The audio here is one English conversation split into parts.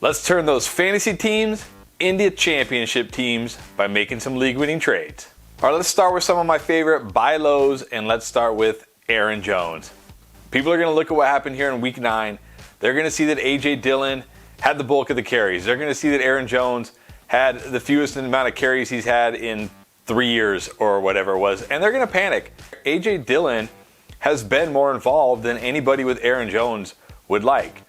Let's turn those fantasy teams into championship teams by making some league-winning trades. All right, let's start with some of my favorite buy lows, and let's start with Aaron Jones. People are going to look at what happened here in Week 9. They're going to see that A.J. Dillon had the bulk of the carries. They're going to see that Aaron Jones had the fewest amount of carries he's had in 3 years or whatever it was, and they're going to panic. A.J. Dillon has been more involved than anybody with Aaron Jones would like.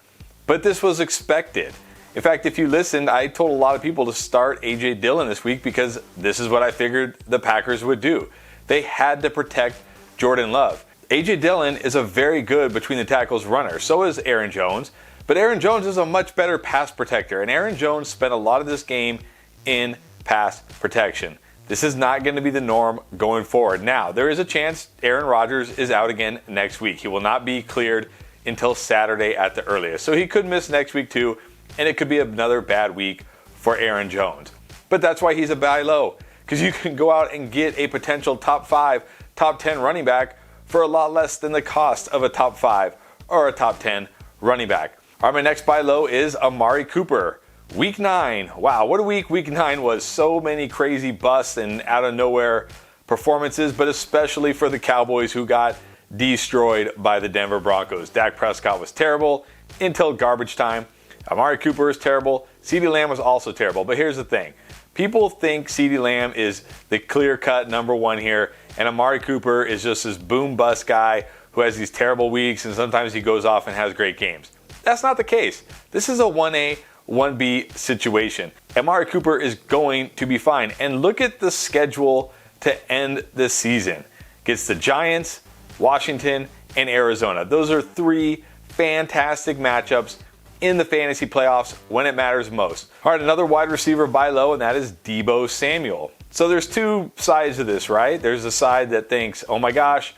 But this was expected. In fact, if you listened, I told a lot of people to start A.J. Dillon this week because this is what I figured the Packers would do. They had to protect Jordan Love. A.J. Dillon is a very good between the tackles runner. So is Aaron Jones. But Aaron Jones is a much better pass protector. And Aaron Jones spent a lot of this game in pass protection. This is not going to be the norm going forward. Now, there is a chance Aaron Rodgers is out again next week. He will not be cleared until Saturday at the earliest. So he could miss next week too, and it could be another bad week for Aaron Jones. But that's why he's a buy low, because you can go out and get a potential top 5, top 10 running back for a lot less than the cost of a top 5 or a top 10 running back. All right, my next buy low is Amari Cooper. Week 9. Wow, what a week Week 9 was. So many crazy busts and out of nowhere performances, but especially for the Cowboys who got destroyed by the Denver Broncos. Dak Prescott was terrible until garbage time. Amari Cooper is terrible. CeeDee Lamb was also terrible. But here's the thing. People think CeeDee Lamb is the clear-cut number one here, and Amari Cooper is just this boom-bust guy who has these terrible weeks, and sometimes he goes off and has great games. That's not the case. This is a 1A, 1B situation. Amari Cooper is going to be fine. And look at the schedule to end this season. Gets the Giants, Washington, and Arizona. Those are 3 fantastic matchups in the fantasy playoffs when it matters most. All right, another wide receiver buy low, and that is Deebo Samuel. So there's 2 sides of this, right? There's a side that thinks, oh my gosh,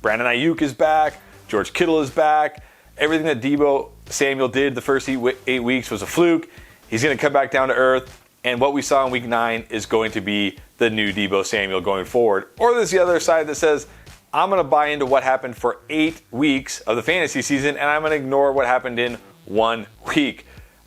Brandon Ayuk is back, George Kittle is back. Everything that Deebo Samuel did the first 8 weeks was a fluke. He's going to come back down to earth, and what we saw in Week 9 is going to be the new Deebo Samuel going forward. Or there's the other side that says, I'm going to buy into what happened for 8 weeks of the fantasy season, and I'm going to ignore what happened in 1 week.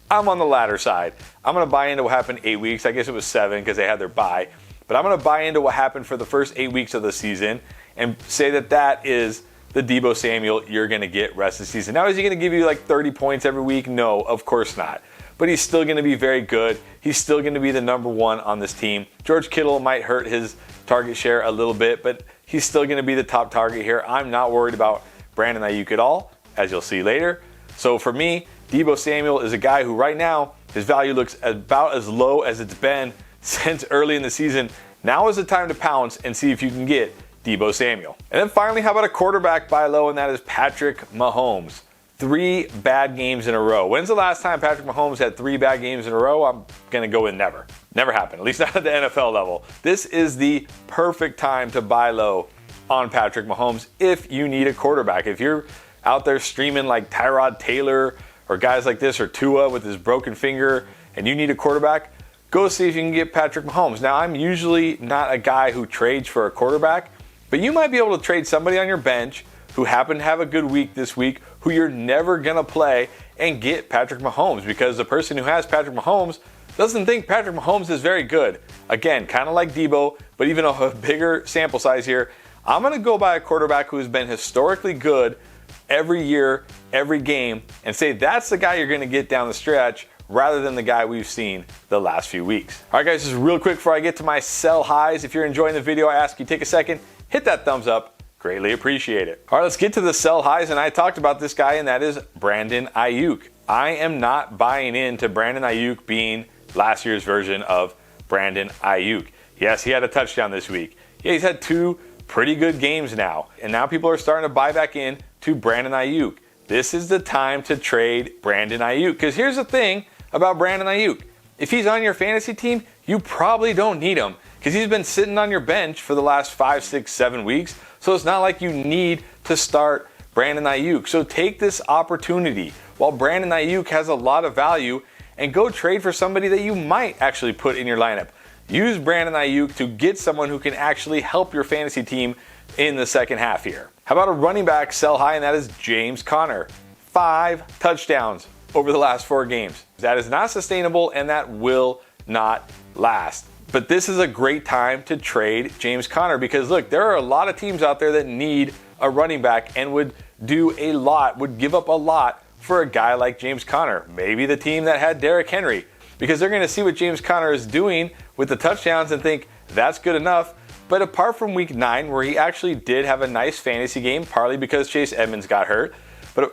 I'm on the latter side. I'm going to buy into what happened 8 weeks. I guess it was 7 because they had their bye. But I'm going to buy into what happened for the first 8 weeks of the season and say that that is the Deebo Samuel you're going to get rest of the season. Now, is he going to give you like 30 points every week? No, of course not. But he's still going to be very good. He's still going to be the number one on this team. George Kittle might hurt his target share a little bit, but he's still going to be the top target here. I'm not worried about Brandon Ayuk at all, as you'll see later. So for me, Deebo Samuel is a guy who right now, his value looks about as low as it's been since early in the season. Now is the time to pounce and see if you can get Deebo Samuel. And then finally, how about a quarterback buy low, and that is Patrick Mahomes. 3 bad games in a row. When's the last time Patrick Mahomes had 3 bad games in a row? I'm going to go with never. Never happened, at least not at the NFL level. This is the perfect time to buy low on Patrick Mahomes if you need a quarterback. If you're out there streaming like Tyrod Taylor or guys like this, or Tua with his broken finger, and you need a quarterback, go see if you can get Patrick Mahomes. Now, I'm usually not a guy who trades for a quarterback, but you might be able to trade somebody on your bench who happened to have a good week this week, who you're never going to play, and get Patrick Mahomes, because the person who has Patrick Mahomes doesn't think Patrick Mahomes is very good. Again, kind of like Deebo, but even a bigger sample size here. I'm going to go by a quarterback who's been historically good every year, every game, and say that's the guy you're going to get down the stretch rather than the guy we've seen the last few weeks. All right, guys, just real quick before I get to my sell highs. If you're enjoying the video, I ask you take a second, hit that thumbs up. Greatly appreciate it. All right, let's get to the sell highs, and I talked about this guy, and that is Brandon Ayuk. I am not buying into Brandon Ayuk being last year's version of Brandon Ayuk. Yes, he had a touchdown this week. Yeah, he's had 2 pretty good games now, and now people are starting to buy back in to Brandon Ayuk. This is the time to trade Brandon Ayuk, because here's the thing about Brandon Ayuk. If he's on your fantasy team, you probably don't need him, because he's been sitting on your bench for the last 5, 6, 7 weeks. So it's not like you need to start Brandon Ayuk. So take this opportunity while Brandon Ayuk has a lot of value and go trade for somebody that you might actually put in your lineup. Use Brandon Ayuk to get someone who can actually help your fantasy team in the second half here. How about a running back sell high, and that is James Conner. 5 touchdowns, over the last 4 games. That is not sustainable and that will not last. But this is a great time to trade James Conner because look, there are a lot of teams out there that need a running back and would give up a lot for a guy like James Conner. Maybe the team that had Derrick Henry, because they're going to see what James Conner is doing with the touchdowns and think that's good enough. But apart from week 9, where he actually did have a nice fantasy game, partly because Chase Edmonds got hurt,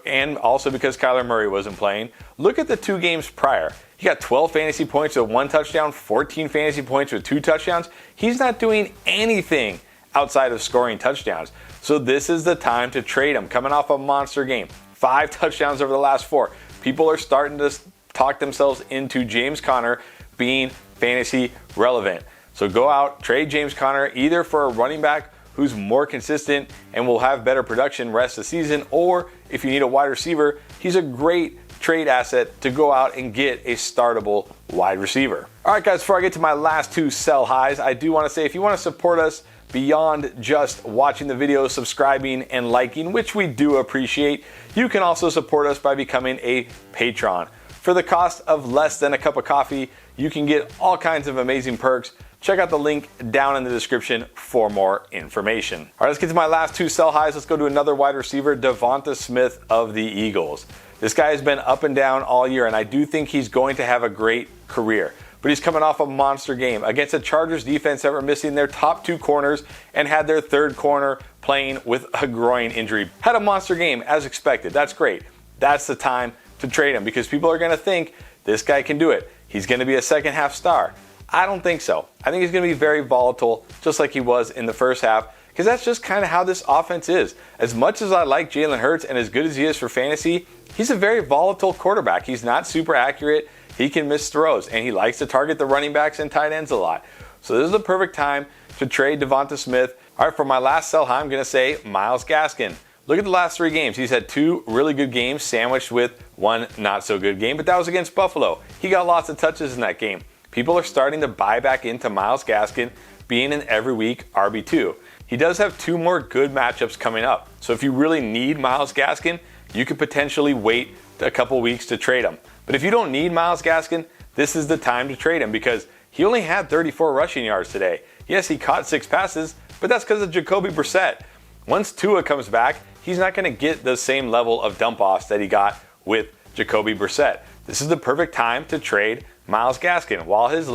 and also because Kyler Murray wasn't playing, look at the 2 games prior. He got 12 fantasy points with 1 touchdown, 14 fantasy points with 2 touchdowns. He's not doing anything outside of scoring touchdowns. So this is the time to trade him. Coming off a monster game, 5 touchdowns over the last 4. People are starting to talk themselves into James Conner being fantasy relevant. So go out, trade James Conner either for a running back who's more consistent and will have better production rest of the season, or if you need a wide receiver, he's a great trade asset to go out and get a startable wide receiver. All right, guys, before I get to my last 2 sell highs, I do want to say if you want to support us beyond just watching the videos, subscribing, and liking, which we do appreciate, you can also support us by becoming a patron. For the cost of less than a cup of coffee, you can get all kinds of amazing perks. Check out the link down in the description for more information. All right, let's get to my last 2 sell highs. Let's go to another wide receiver, Devonta Smith of the Eagles. This guy has been up and down all year, and I do think he's going to have a great career. But he's coming off a monster game against a Chargers defense that were missing their top 2 corners and had their 3rd corner playing with a groin injury. Had a monster game as expected. That's great. That's the time to trade him because people are going to think this guy can do it. He's going to be a second half star. I don't think so. I think he's going to be very volatile, just like he was in the first half, because that's just kind of how this offense is. As much as I like Jalen Hurts and as good as he is for fantasy, he's a very volatile quarterback. He's not super accurate. He can miss throws, and he likes to target the running backs and tight ends a lot. So this is the perfect time to trade Devonta Smith. All right, for my last sell high, I'm going to say Myles Gaskin. Look at the last 3 games. He's had 2 really good games sandwiched with 1 not so good game, but that was against Buffalo. He got lots of touches in that game. People are starting to buy back into Myles Gaskin being an every week RB2. He does have 2 more good matchups coming up. So if you really need Myles Gaskin, you could potentially wait a couple weeks to trade him. But if you don't need Myles Gaskin, this is the time to trade him because he only had 34 rushing yards today. Yes, he caught 6 passes, but that's because of Jacoby Brissett. Once Tua comes back, he's not going to get the same level of dump-offs that he got with Jacoby Brissett. This is the perfect time to trade Myles Gaskin while his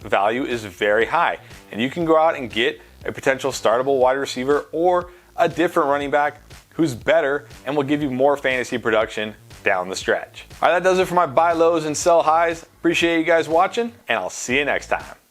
value is very high. And you can go out and get a potential startable wide receiver or a different running back who's better and will give you more fantasy production down the stretch. All right, that does it for my buy lows and sell highs. Appreciate you guys watching, and I'll see you next time.